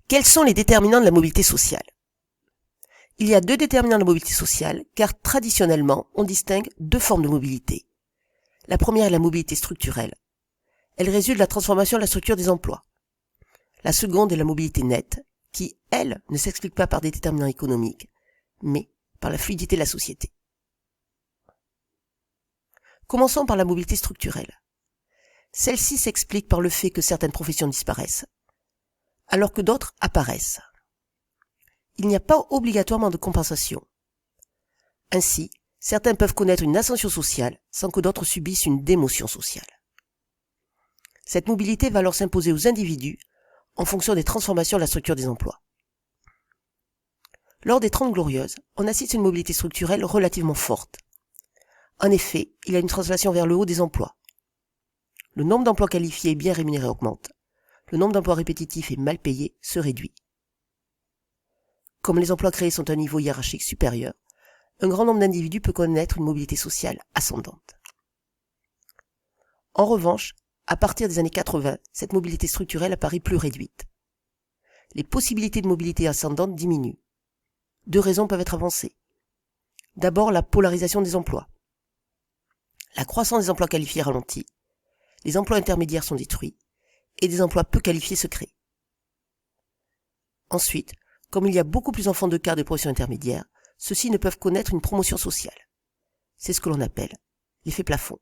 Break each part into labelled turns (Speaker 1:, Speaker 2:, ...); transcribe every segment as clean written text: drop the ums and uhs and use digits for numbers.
Speaker 1: Quels sont les déterminants de la mobilité sociale? Il y a deux déterminants de la mobilité sociale, car traditionnellement, on distingue deux formes de mobilité. La première est la mobilité structurelle. Elle résulte de la transformation de la structure des emplois. La seconde est la mobilité nette, qui, elle, ne s'explique pas par des déterminants économiques, mais par la fluidité de la société. Commençons par la mobilité structurelle. Celle-ci s'explique par le fait que certaines professions disparaissent, alors que d'autres apparaissent. Il n'y a pas obligatoirement de compensation. Ainsi, certains peuvent connaître une ascension sociale sans que d'autres subissent une démotion sociale. Cette mobilité va alors s'imposer aux individus en fonction des transformations de la structure des emplois. Lors des 30 Glorieuses, on assiste à une mobilité structurelle relativement forte. En effet, il y a une translation vers le haut des emplois. Le nombre d'emplois qualifiés et bien rémunérés augmente. Le nombre d'emplois répétitifs et mal payés se réduit. Comme les emplois créés sont à un niveau hiérarchique supérieur, un grand nombre d'individus peut connaître une mobilité sociale ascendante. En revanche, à partir des années 80, cette mobilité structurelle apparaît plus réduite. Les possibilités de mobilité ascendante diminuent. Deux raisons peuvent être avancées. D'abord, la polarisation des emplois. La croissance des emplois qualifiés ralentit, les emplois intermédiaires sont détruits, et des emplois peu qualifiés se créent. Ensuite, comme il y a beaucoup plus d'enfants de cadres de professions intermédiaires, ceux-ci ne peuvent connaître une promotion sociale. C'est ce que l'on appelle l'effet plafond.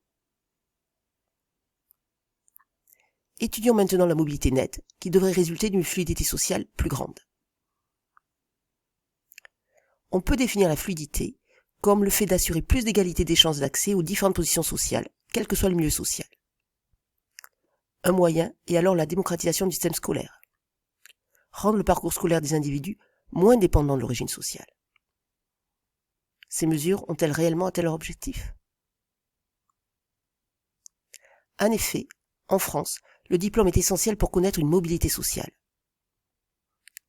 Speaker 1: Étudions maintenant la mobilité nette, qui devrait résulter d'une fluidité sociale plus grande. On peut définir la fluidité comme le fait d'assurer plus d'égalité des chances d'accès aux différentes positions sociales, quel que soit le milieu social. Un moyen est alors la démocratisation du système scolaire. Rendre le parcours scolaire des individus moins dépendant de l'origine sociale. Ces mesures ont-elles réellement atteint leur objectif? En effet, en France, le diplôme est essentiel pour connaître une mobilité sociale.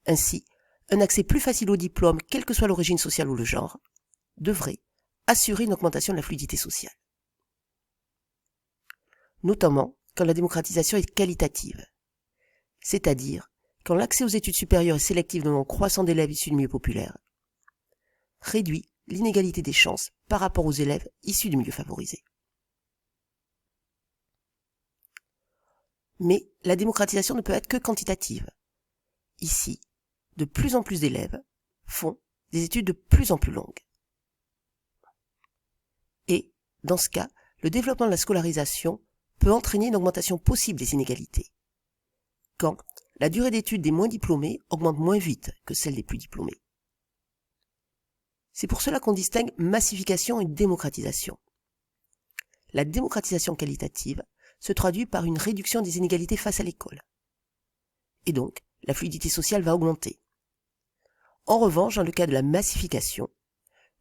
Speaker 1: Ainsi, un accès plus facile au diplôme, quelle que soit l'origine sociale ou le genre, devrait assurer une augmentation de la fluidité sociale. Notamment quand la démocratisation est qualitative, c'est-à-dire quand l'accès aux études supérieures est sélectif d'un nombre croissant d'élèves issus du milieu populaire, réduit l'inégalité des chances par rapport aux élèves issus du milieu favorisé. Mais la démocratisation ne peut être que quantitative. Ici, de plus en plus d'élèves font des études de plus en plus longues. Et, dans ce cas, le développement de la scolarisation peut entraîner une augmentation possible des inégalités, quand la durée d'études des moins diplômés augmente moins vite que celle des plus diplômés. C'est pour cela qu'on distingue massification et démocratisation. La démocratisation qualitative se traduit par une réduction des inégalités face à l'école. Et donc, la fluidité sociale va augmenter. En revanche, dans le cas de la massification,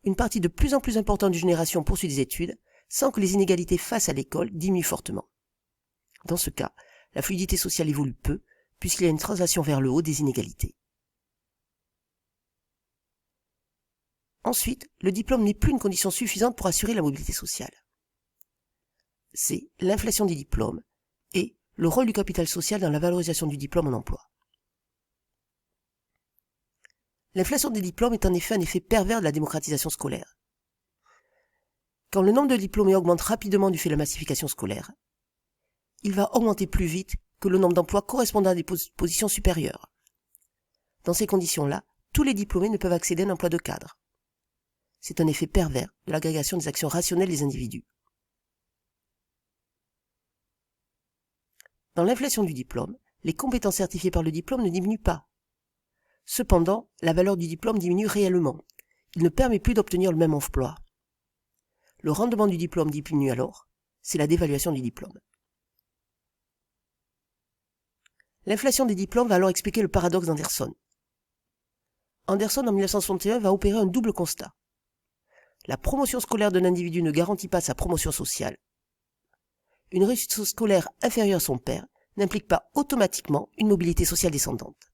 Speaker 1: une partie de plus en plus importante d'une génération poursuit des études sans que les inégalités face à l'école diminuent fortement. Dans ce cas, la fluidité sociale évolue peu, puisqu'il y a une translation vers le haut des inégalités. Ensuite, le diplôme n'est plus une condition suffisante pour assurer la mobilité sociale. C'est l'inflation des diplômes et le rôle du capital social dans la valorisation du diplôme en emploi. L'inflation des diplômes est en effet un effet pervers de la démocratisation scolaire. Quand le nombre de diplômés augmente rapidement du fait de la massification scolaire, il va augmenter plus vite que le nombre d'emplois correspondant à des positions supérieures. Dans ces conditions-là, tous les diplômés ne peuvent accéder à un emploi de cadre. C'est un effet pervers de l'agrégation des actions rationnelles des individus. Dans l'inflation du diplôme, les compétences certifiées par le diplôme ne diminuent pas. Cependant, la valeur du diplôme diminue réellement. Il ne permet plus d'obtenir le même emploi. Le rendement du diplôme diminue alors, c'est la dévaluation du diplôme. L'inflation des diplômes va alors expliquer le paradoxe d'Anderson. Anderson, en 1961, va opérer un double constat. La promotion scolaire d'un individu ne garantit pas sa promotion sociale. Une réussite scolaire inférieure à son père n'implique pas automatiquement une mobilité sociale descendante.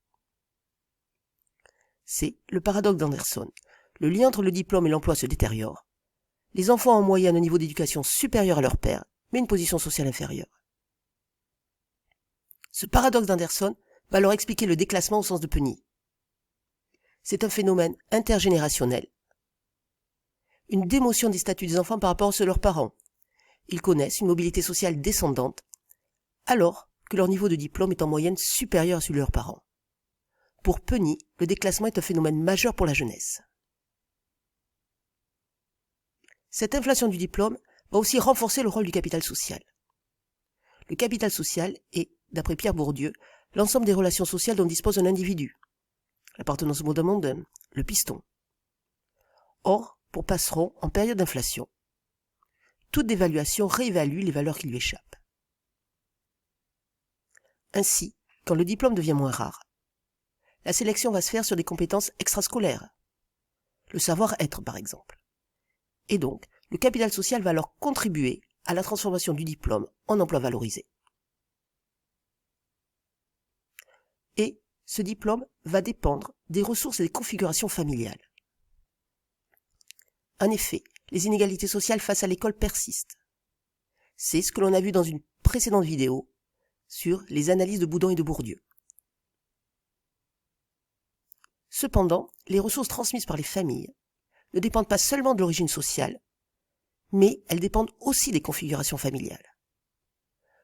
Speaker 1: C'est le paradoxe d'Anderson. Le lien entre le diplôme et l'emploi se détériore. Les enfants ont en moyenne un niveau d'éducation supérieur à leur père, mais une position sociale inférieure. Ce paradoxe d'Anderson va leur expliquer le déclassement au sens de Penny. C'est un phénomène intergénérationnel. Une démotion des statuts des enfants par rapport à ceux de leurs parents. Ils connaissent une mobilité sociale descendante, alors que leur niveau de diplôme est en moyenne supérieur à celui de leurs parents. Pour Penny, le déclassement est un phénomène majeur pour la jeunesse. Cette inflation du diplôme va aussi renforcer le rôle du capital social. Le capital social est, d'après Pierre Bourdieu, l'ensemble des relations sociales dont dispose un individu. L'appartenance au monde d'un monde, le piston. Or, pour Passeron, en période d'inflation, toute dévaluation réévalue les valeurs qui lui échappent. Ainsi, quand le diplôme devient moins rare, la sélection va se faire sur des compétences extrascolaires, le savoir-être par exemple. Et donc, le capital social va alors contribuer à la transformation du diplôme en emploi valorisé. Et ce diplôme va dépendre des ressources et des configurations familiales. En effet, les inégalités sociales face à l'école persistent. C'est ce que l'on a vu dans une précédente vidéo sur les analyses de Boudon et de Bourdieu. Cependant, les ressources transmises par les familles ne dépendent pas seulement de l'origine sociale, mais elles dépendent aussi des configurations familiales.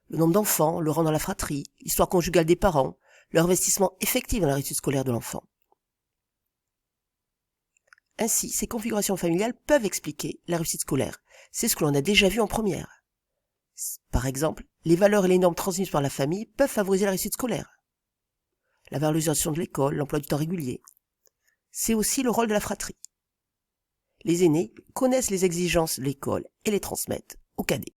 Speaker 1: Le nombre d'enfants, le rang dans la fratrie, l'histoire conjugale des parents, leur investissement effectif dans la réussite scolaire de l'enfant. Ainsi, ces configurations familiales peuvent expliquer la réussite scolaire. C'est ce que l'on a déjà vu en première. Par exemple, les valeurs et les normes transmises par la famille peuvent favoriser la réussite scolaire. La valorisation de l'école, l'emploi du temps régulier. C'est aussi le rôle de la fratrie. Les aînés connaissent les exigences de l'école et les transmettent aux cadets.